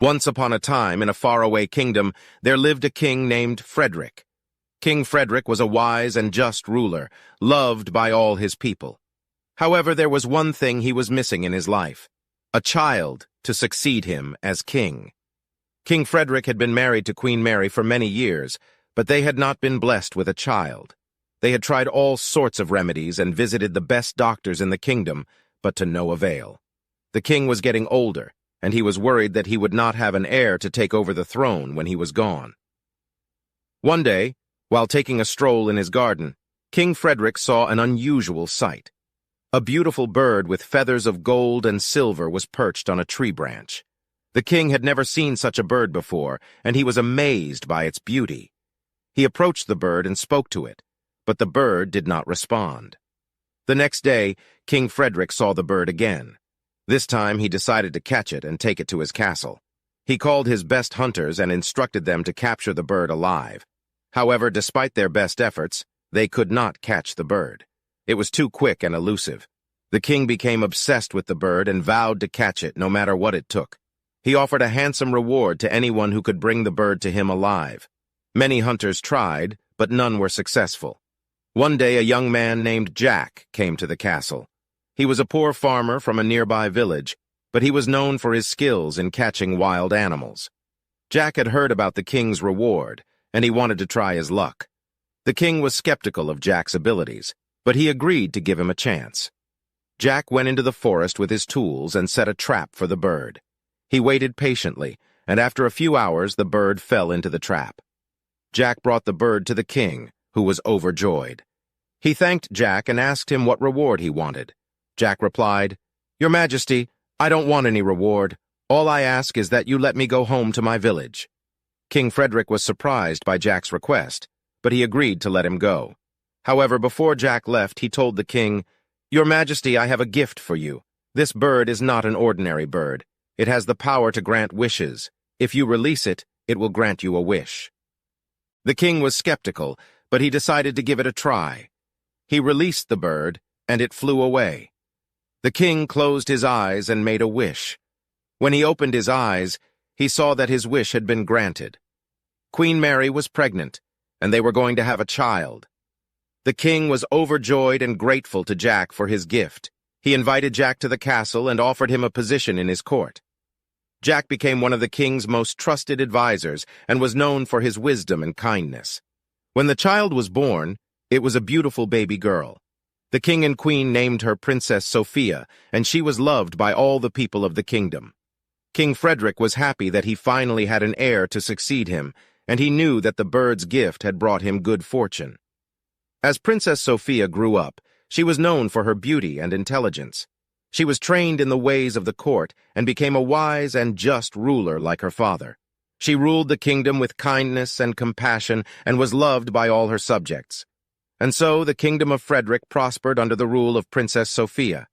Once upon a time, in a faraway kingdom, there lived a king named Frederick. King Frederick was a wise and just ruler, loved by all his people. However, there was one thing he was missing in his life: a child to succeed him as king. King Frederick had been married to Queen Mary for many years, but they had not been blessed with a child. They had tried all sorts of remedies and visited the best doctors in the kingdom, but to no avail. The king was getting older, and he was worried that he would not have an heir to take over the throne when he was gone. One day, while taking a stroll in his garden, King Frederick saw an unusual sight. A beautiful bird with feathers of gold and silver was perched on a tree branch. The king had never seen such a bird before, and he was amazed by its beauty. He approached the bird and spoke to it, but the bird did not respond. The next day, King Frederick saw the bird again. This time he decided to catch it and take it to his castle. He called his best hunters and instructed them to capture the bird alive. However, despite their best efforts, they could not catch the bird. It was too quick and elusive. The king became obsessed with the bird and vowed to catch it no matter what it took. He offered a handsome reward to anyone who could bring the bird to him alive. Many hunters tried, but none were successful. One day a young man named Jack came to the castle. He was a poor farmer from a nearby village, but he was known for his skills in catching wild animals. Jack had heard about the king's reward, and he wanted to try his luck. The king was skeptical of Jack's abilities, but he agreed to give him a chance. Jack went into the forest with his tools and set a trap for the bird. He waited patiently, and after a few hours the bird fell into the trap. Jack brought the bird to the king, who was overjoyed. He thanked Jack and asked him what reward he wanted. Jack replied, "Your Majesty, I don't want any reward. All I ask is that you let me go home to my village." King Frederick was surprised by Jack's request, but he agreed to let him go. However, before Jack left, he told the king, "Your Majesty, I have a gift for you. This bird is not an ordinary bird. It has the power to grant wishes. If you release it, it will grant you a wish." The king was skeptical, but he decided to give it a try. He released the bird, and it flew away. The king closed his eyes and made a wish. When he opened his eyes, he saw that his wish had been granted. Queen Mary was pregnant, and they were going to have a child. The king was overjoyed and grateful to Jack for his gift. He invited Jack to the castle and offered him a position in his court. Jack became one of the king's most trusted advisors and was known for his wisdom and kindness. When the child was born, it was a beautiful baby girl. The king and queen named her Princess Sophia, and she was loved by all the people of the kingdom. King Frederick was happy that he finally had an heir to succeed him, and he knew that the bird's gift had brought him good fortune. As Princess Sophia grew up, she was known for her beauty and intelligence. She was trained in the ways of the court and became a wise and just ruler like her father. She ruled the kingdom with kindness and compassion and was loved by all her subjects. And so the kingdom of Frederick prospered under the rule of Princess Sophia.